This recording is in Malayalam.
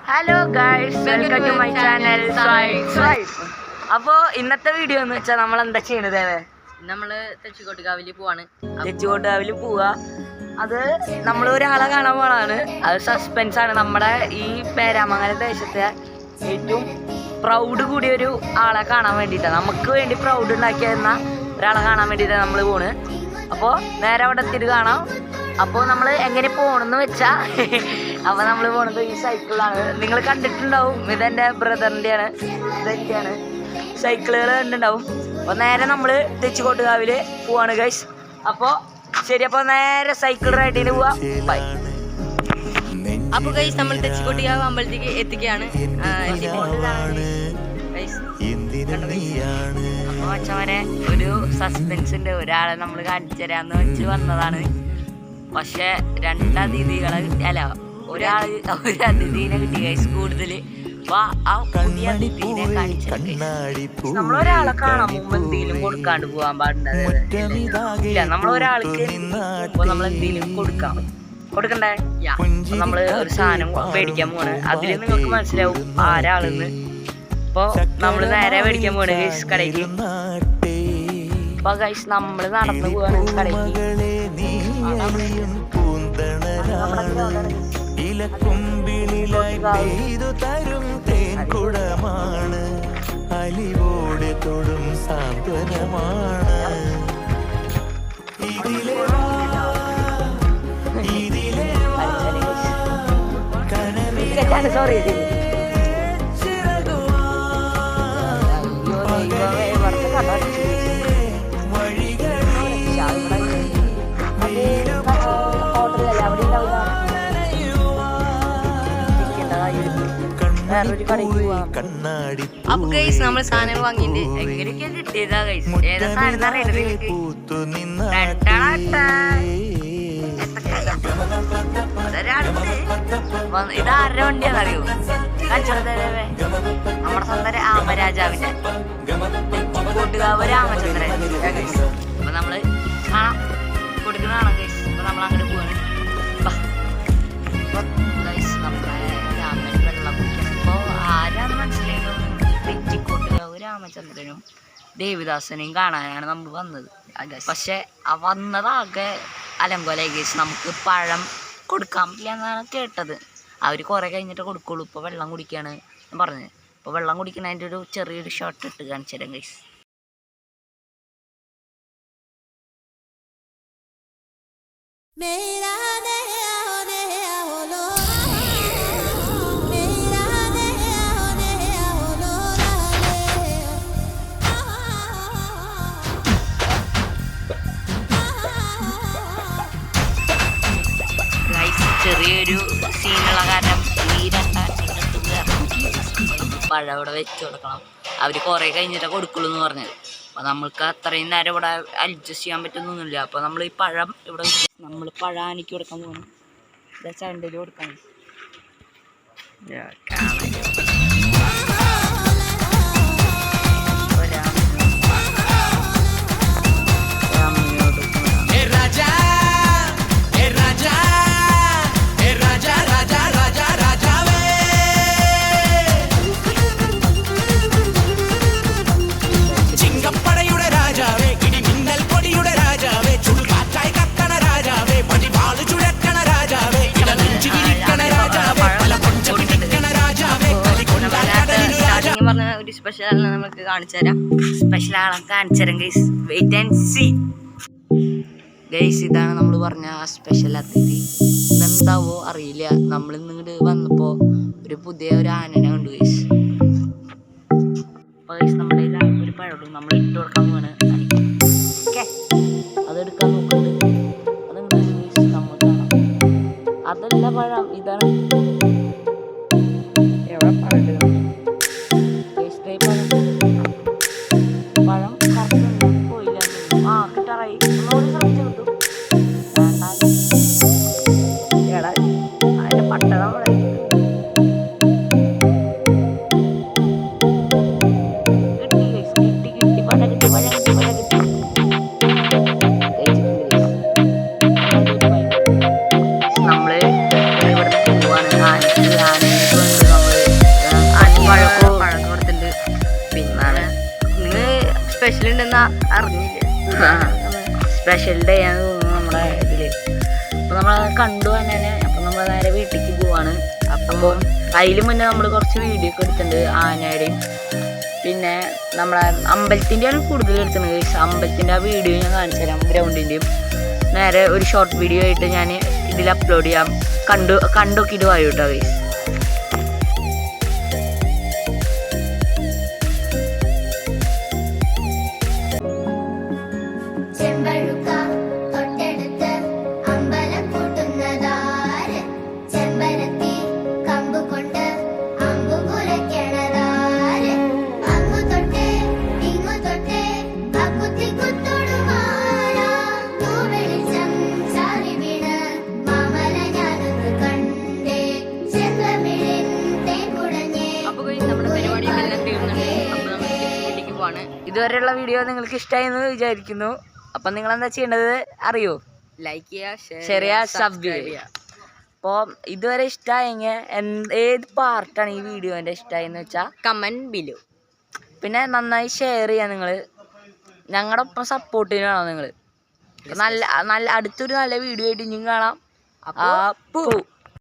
Hello guys, welcome to my channel swipe. അപ്പോൾ ഇന്നത്തെ വീഡിയോ എന്ന് വെച്ചാൽ നമ്മൾ എന്താ ചെയ്യണത്? നമ്മള് തെച്ചിക്കോട്ടുകാവില് പോവാണ്. തെച്ചിക്കോട്ടുകാവിൽ പോവാ. അത് നമ്മൾ ഒരാളെ കാണാൻ പോണാണ്. അത് സസ്പെൻസ് ആണ്. നമ്മുടെ ഈ പേരാമംഗലം ദേശത്തെ ഏറ്റവും പ്രൗഡ് കൂടിയൊരു ആളെ കാണാൻ വേണ്ടിയിട്ടാണ്. നമുക്ക് വേണ്ടി പ്രൗഡ് ഉണ്ടാക്കിയിരുന്ന ഒരാളെ കാണാൻ വേണ്ടിയിട്ടാണ് നമ്മൾ പോണ്. അപ്പോൾ നേരെ അവിടെ എത്തിയിട്ട് കാണാം. അപ്പോൾ നമ്മൾ എങ്ങനെ പോകണമെന്ന് വെച്ചാൽ അപ്പോൾ നമ്മൾ പോണത് ഈ സൈക്കിളാണ്. നിങ്ങൾ കണ്ടിട്ടുണ്ടാവും. ഇതെൻ്റെ ബ്രദറിൻ്റെയാണ്, ഇതെനിക്കാണ്. സൈക്കിളുകൾ കണ്ടിട്ടുണ്ടാവും. അപ്പോൾ നേരെ നമ്മൾ തെച്ചിക്കോട്ടുകാവിൽ പോവാണ് ഗൈസ്. അപ്പോൾ ശരി, അപ്പോൾ നേരെ സൈക്കിൾ റൈഡിന് പോവാം. ബൈ. അപ്പോൾ ഗൈസ് നമ്മൾ തെച്ചിക്കോട്ടുകാവ് അമ്പലത്തേക്ക് എത്തിക്കുകയാണ്. അപ്പോൾ അച്ഛവരെ ഒരു സസ്പെൻസ് ഉണ്ട്. ഒരാളെ നമ്മൾ കാണിച്ചു തരാമെന്ന് വെച്ച് വന്നതാണ്. പക്ഷെ രണ്ടതിഥികളെ അല്ല, ഒരു അതിഥീനെ കിട്ടി ഗൈസ് കൂടുതൽ. അപ്പൊ ആ പുതിയ അതിഥീനെ കാണിച്ചു. നമ്മളൊരാളെ കാണാൻ മുമ്പ് എന്തെങ്കിലും കൊടുക്കാണ്ട് പോകാൻ പാടുണ്ടത്. നമ്മളൊരാൾക്ക് ഇപ്പൊ നമ്മൾ എന്തെങ്കിലും കൊടുക്കണ്ടേ? നമ്മള് ഒരു സാധനം മേടിക്കാൻ പോണ്. അതിൽ നിങ്ങൾക്ക് മനസ്സിലാവും ആരാളെന്ന്. അപ്പൊ നമ്മള് നേരെ മേടിക്കാൻ പോണ് ഗൈസ് കടയ്ക്ക്. അപ്പൊ ഗൈസ് നമ്മള് നടന്നു പോവാണ് കടയ്ക്ക്. ാണ് അലിവോടെ തൊടും സാന്ത്വനമാണ്. സോറി അപ്പൊ ഗൈസ് നമ്മൾ സാധനം വാങ്ങിയിട്ട് എങ്ങനെയൊക്കെ കിട്ടിയതാ ഗൈസ്? ഏതാ സാധനം അറിയണത്? ഇതാരുടെ വണ്ടിയാണെന്നറിയോ? കച്ചവട നമ്മുടെ സ്വന്തം രാമരാജാവിന്റെ തെച്ചിക്കോട്ടുകാവ് രാമചന്ദ്രൻ. അപ്പൊ നമ്മള് കാണാം, കൊടുക്കുന്നതാണ് ഗൈസ്. അപ്പൊ നമ്മൾ അങ്ങോട്ട് പോവാണ്. നമ്മുടെ രാമൻ വെള്ളം കുടിക്കണം. അപ്പൊ ആരാന്ന് മനസ്സിലായോ? തെച്ചിക്കോട്ടുകാവ് രാമചന്ദ്രനും ദേവിദാസനെയും കാണാനാണ് നമ്മൾ വന്നത്. പക്ഷെ വന്നതാകെ അലങ്കോലായി ഗൈസ്. നമുക്ക് പഴം കൊടുക്കാൻ പറ്റില്ല എന്നാണ് കേട്ടത്. അവർ കുറെ കഴിഞ്ഞിട്ട് കൊടുക്കുള്ളൂ. ഇപ്പോൾ വെള്ളം കുടിക്കുകയാണ് പറഞ്ഞത്. ഇപ്പോൾ വെള്ളം കുടിക്കുന്നതിൻ്റെ ഒരു ചെറിയൊരു ഷോട്ട് ഇട്ട് കാണിച്ചു തരാം ഗൈസ്. ചെറിയൊരു സീനുള്ള കാരണം ഈ പഴം ഇവിടെ വെച്ച് കൊടുക്കണം. അവർ കുറേ കഴിഞ്ഞിട്ട് കൊടുക്കുള്ളൂ എന്ന് പറഞ്ഞത്. അപ്പോൾ നമ്മൾക്ക് അത്രയും നേരം ഇവിടെ അഡ്ജസ്റ്റ് ചെയ്യാൻ പറ്റുന്നൊന്നുമില്ല. അപ്പോൾ നമ്മൾ ഈ പഴം ഇവിടെ നമ്മൾ പഴം ആനിക്ക് കൊടുക്കാൻ പോകണം. ചണ്ടയിൽ കൊടുക്കാൻ പറഞ്ഞ ഒരു സ്പെഷ്യൽ ആളെ നമുക്ക് കാണിച്ചു തരാം. സ്പെഷ്യൽ ആളെ കാണിച്ചു തരാം guys. Wait and see guys. ഇതാണ് നമ്മൾ പറഞ്ഞ സ്പെഷ്യൽ അതിഥി. ഇന്നെന്താവോ അറിയില്ല. നമ്മൾ ഇന്നിങ്ങോട്ട് വന്നപ്പോൾ ഒരു പുതിയ ഒരു ആനനെ കണ്ടു ഗൈസ്. അപ്പോൾ ഗൈസ് നമ്മുടെ ഒരു പഴം നമ്മൾ ഇട്ട് കൊടുക്കാൻ പോവാണ്. അതെടുക്കാൻ നോക്കുന്നുണ്ട്. അതുകൊണ്ട് ഗൈസ് നമ്മൾ കാണാം. അതല്ല പഴം, ഇതാണ് എവിടെ പഴം പഴം കറക്റ്റ് പോയില്ല. കിട്ടാറായി. ഒന്നുകൂടി ശ്രമിച്ചു കിട്ടും. എടാ അതിന്റെ പട്ട നമ്മളെ കിട്ടി പഴം കിട്ടി. നമ്മള് ഇവിടെ പോവാണ്. ആനയ്ക്ക് കൊണ്ട് സ്പെഷ്യൽ ഉണ്ടെന്ന് അറിഞ്ഞില്ല. സ്പെഷ്യൽ ഡേ ആണ് തോന്നുന്നു നമ്മുടെ ഇതില്. അപ്പൊ നമ്മളത് കണ്ടു തന്നെ. അപ്പൊ നമ്മൾ നേരെ വീട്ടിലേക്ക് പോവാണ്. അപ്പോൾ അതിന് മുന്നേ നമ്മൾ കുറച്ച് വീഡിയോ ഒക്കെ എടുത്തിട്ടുണ്ട് ആനയുടെയും പിന്നെ നമ്മളെ അമ്പലത്തിൻ്റെയാണ് കൂടുതൽ എടുത്തിട്ടുണ്ട്. അമ്പലത്തിൻ്റെ ആ വീഡിയോ ഞാൻ കാണിച്ചു തരാം. ഗ്രൗണ്ടിൻ്റെയും നേരെ ഒരു ഷോർട്ട് വീഡിയോ ആയിട്ട് ഞാൻ ഇതിൽ അപ്ലോഡ് ചെയ്യാം. കണ്ടോക്കിയിട്ട് വായു കേട്ടോ ഗൈസ്. ഇതുവരെയുള്ള വീഡിയോ നിങ്ങൾക്ക് ഇഷ്ടമായി എന്ന് വിചാരിക്കുന്നു. അപ്പം നിങ്ങൾ എന്താ ചെയ്യേണ്ടത് അറിയോ? ലൈക്ക് ചെയ്യുക, ഷെയർ ചെയ്യുക, സബ്സ്ക്രൈബ് ചെയ്യുക. അപ്പോൾ ഇതുവരെ ഇഷ്ടമായെങ്കിൽ ഏത് പാർട്ടാണ് ഈ വീഡിയോൻ്റെ ഇഷ്ടമായെന്ന് വെച്ചാൽ കമൻറ്റ് ബിലോ. പിന്നെ നന്നായി ഷെയർ ചെയ്യുക. നിങ്ങൾ ഞങ്ങളുടെ ഒപ്പം സപ്പോർട്ടിനാണോ നിങ്ങൾ. നല്ല അടുത്തൊരു നല്ല വീഡിയോ ആയിട്ട് ഇനിയും കാണാം. അപ്പോൾ